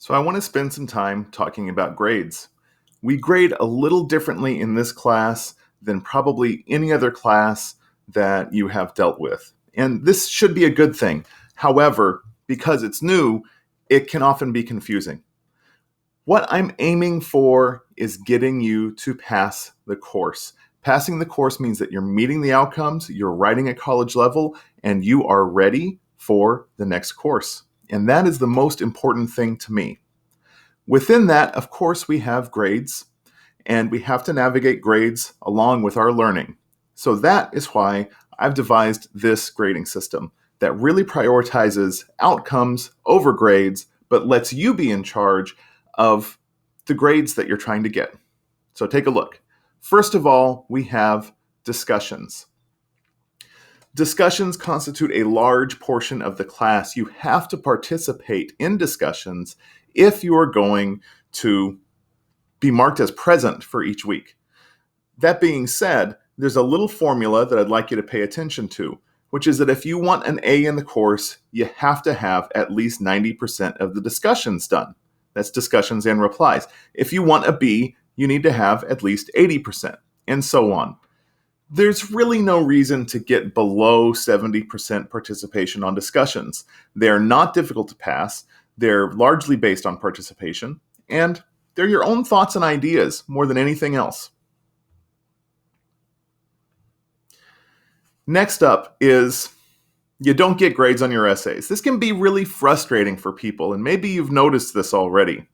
So I want to spend some time talking about grades. We grade a little differently in this class than probably any other class that you have dealt with. And this should be a good thing. However, because it's new, it can often be confusing. What I'm aiming for is getting you to pass the course. Passing the course means that you're meeting the outcomes, you're writing at college level, and you are ready for the next course. And that is the most important thing to me. Within that, of course, we have grades, and we have to navigate grades along with our learning. So that is why I've devised this grading system that really prioritizes outcomes over grades, but lets you be in charge of the grades that you're trying to get. So take a look. First of all, we have discussions. Discussions constitute a large portion of the class. You have to participate in discussions if you are going to be marked as present for each week. That being said, there's a little formula that I'd like you to pay attention to, which is that if you want an A in the course, you have to have at least 90% of the discussions done. That's discussions and replies. If you want a B, you need to have at least 80%, and so on. There's really no reason to get below 70% participation on discussions. They're not difficult to pass, they're largely based on participation, and they're your own thoughts and ideas more than anything else. Next up is you don't get grades on your essays. This can be really frustrating for people, and maybe you've noticed this already.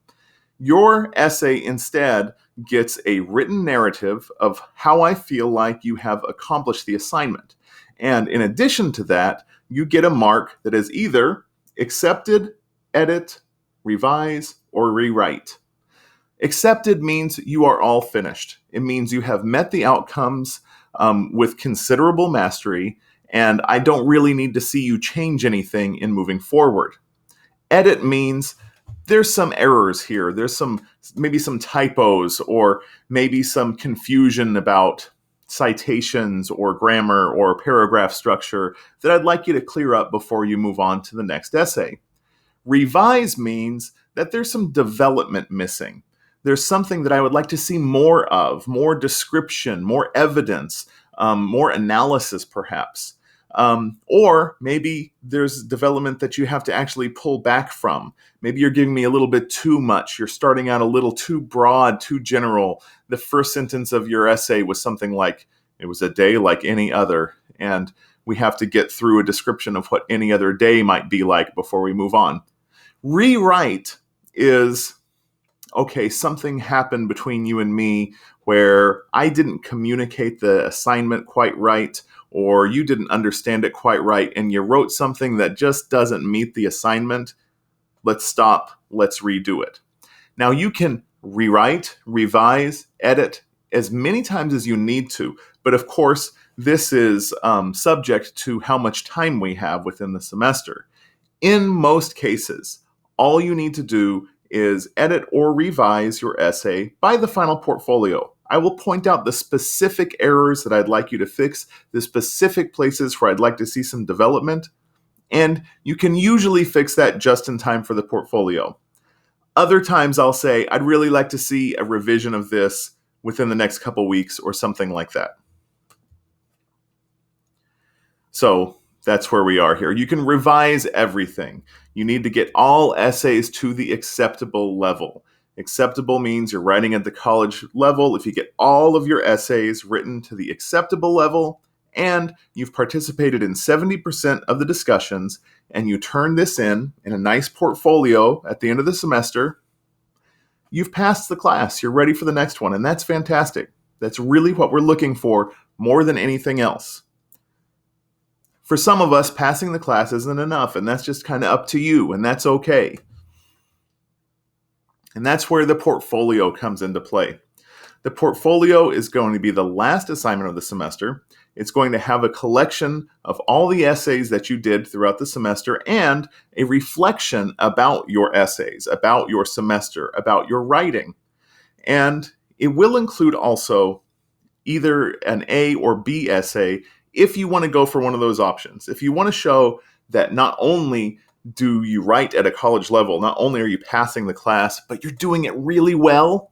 Your essay instead gets a written narrative of how I feel like you have accomplished the assignment. And in addition to that, you get a mark that is either accepted, edit, revise, or rewrite. Accepted means you are all finished. It means you have met the outcomes with considerable mastery, and I don't really need to see you change anything in moving forward. Edit means there's some errors here. There's maybe some typos, or maybe some confusion about citations or grammar or paragraph structure that I'd like you to clear up before you move on to the next essay. Revise means that there's some development missing. There's something that I would like to see more of, more description, more evidence, more analysis perhaps. Or maybe there's development that you have to actually pull back from. Maybe you're giving me a little bit too much. You're starting out a little too broad, too general. The first sentence of your essay was something like, "It was a day like any other." And we have to get through a description of what any other day might be like before we move on. Rewrite is, okay, something happened between you and me where I didn't communicate the assignment quite right, or you didn't understand it quite right, and you wrote something that just doesn't meet the assignment. Let's stop. Let's redo it. Now you can rewrite, revise, edit as many times as you need to, but of course, this is subject to how much time we have within the semester. In most cases, all you need to do is edit or revise your essay by the final portfolio. I will point out the specific errors that I'd like you to fix, the specific places where I'd like to see some development, and you can usually fix that just in time for the portfolio. Other times I'll say, I'd really like to see a revision of this within the next couple weeks or something like that. So that's where we are here. You can revise everything. You need to get all essays to the acceptable level. Acceptable means you're writing at the college level. If you get all of your essays written to the acceptable level and you've participated in 70% of the discussions and you turn this in a nice portfolio at the end of the semester, you've passed the class. You're ready for the next one, and that's fantastic. That's really what we're looking for more than anything else. For some of us, passing the class isn't enough, and that's just kind of up to you, and that's okay. And that's where the portfolio comes into play. The portfolio is going to be the last assignment of the semester. It's going to have a collection of all the essays that you did throughout the semester and a reflection about your essays, about your semester, about your writing. And it will include also either an A or B essay if you want to go for one of those options. If you want to show that not only do you write at a college level, not only are you passing the class, but you're doing it really well,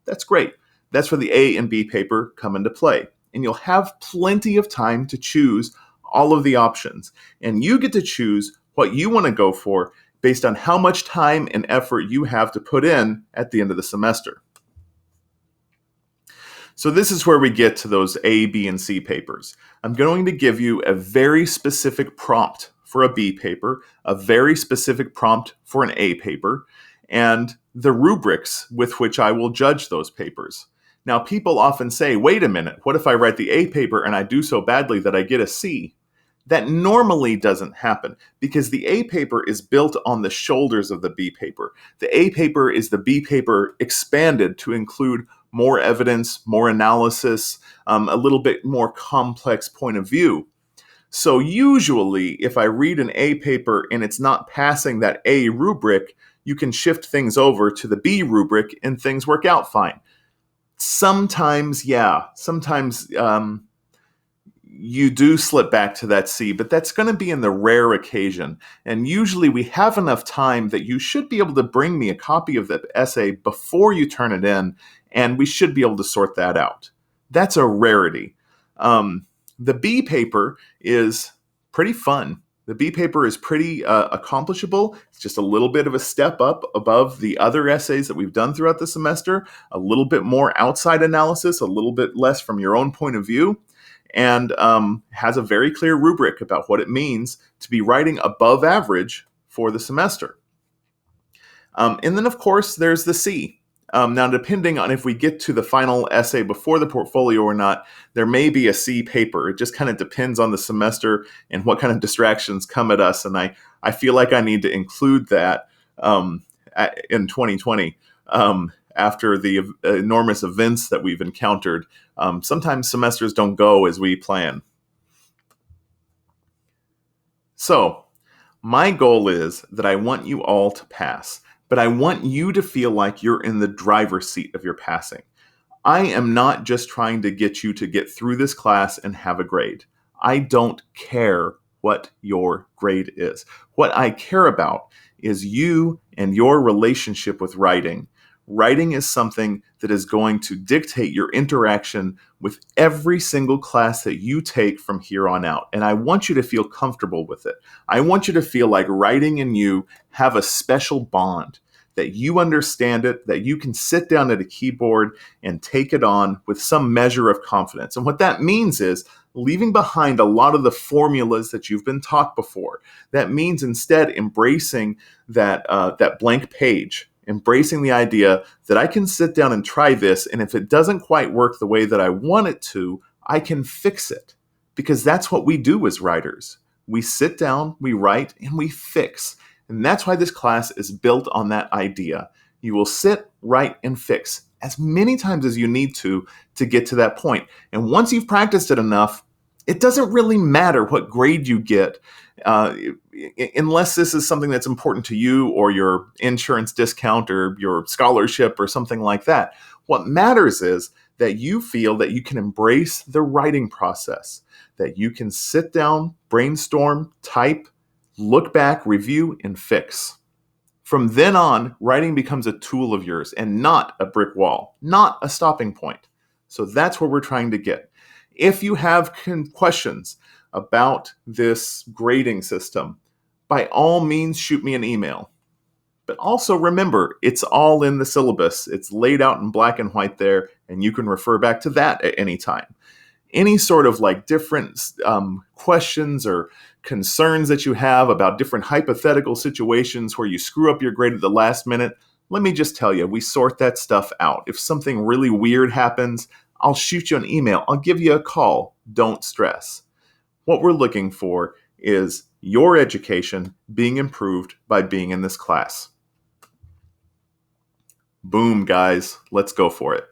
that's great. That's where the A and B paper come into play. And you'll have plenty of time to choose all of the options. And you get to choose what you want to go for based on how much time and effort you have to put in at the end of the semester. So this is where we get to those A, B, and C papers. I'm going to give you a very specific prompt for a B paper, a very specific prompt for an A paper, and the rubrics with which I will judge those papers. Now, people often say, wait a minute, what if I write the A paper and I do so badly that I get a C? That normally doesn't happen because the A paper is built on the shoulders of the B paper. The A paper is the B paper expanded to include more evidence, more analysis, a little bit more complex point of view. So usually, if I read an A paper and it's not passing that A rubric, you can shift things over to the B rubric and things work out fine. Sometimes you do slip back to that C, but that's going to be in the rare occasion. And usually we have enough time that you should be able to bring me a copy of the essay before you turn it in, and we should be able to sort that out. That's a rarity. The B paper is pretty fun. The B paper is pretty accomplishable. It's just a little bit of a step up above the other essays that we've done throughout the semester, a little bit more outside analysis, a little bit less from your own point of view, and has a very clear rubric about what it means to be writing above average for the semester. And then, of course, there's the C. Now, depending on if we get to the final essay before the portfolio or not, there may be a C paper. It just kind of depends on the semester and what kind of distractions come at us. And I feel like I need to include that in 2020 after the enormous events that we've encountered. Sometimes semesters don't go as we plan. So, my goal is that I want you all to pass. But I want you to feel like you're in the driver's seat of your passing. I am not just trying to get you to get through this class and have a grade. I don't care what your grade is. What I care about is you and your relationship with writing. Writing is something that is going to dictate your interaction with every single class that you take from here on out. And I want you to feel comfortable with it. I want you to feel like writing and you have a special bond, that you understand it, that you can sit down at a keyboard and take it on with some measure of confidence. And what that means is leaving behind a lot of the formulas that you've been taught before. That means instead embracing that blank page, embracing the idea that I can sit down and try this, and if it doesn't quite work the way that I want it to, I can fix it. Because that's what we do as writers. We sit down, we write, and we fix. And that's why this class is built on that idea. You will sit, write, and fix as many times as you need to get to that point. And once you've practiced it enough, it doesn't really matter what grade you get, unless this is something that's important to you or your insurance discount or your scholarship or something like that. What matters is that you feel that you can embrace the writing process, that you can sit down, brainstorm, type, look back, review, and fix. From then on, writing becomes a tool of yours and not a brick wall, not a stopping point. So that's where we're trying to get. If you have questions about this grading system, by all means, shoot me an email. But also remember, it's all in the syllabus. It's laid out in black and white there, and you can refer back to that at any time. Any sort of different questions or concerns that you have about different hypothetical situations where you screw up your grade at the last minute, let me just tell you, we sort that stuff out. If something really weird happens, I'll shoot you an email. I'll give you a call. Don't stress. What we're looking for is your education being improved by being in this class. Boom, guys. Let's go for it.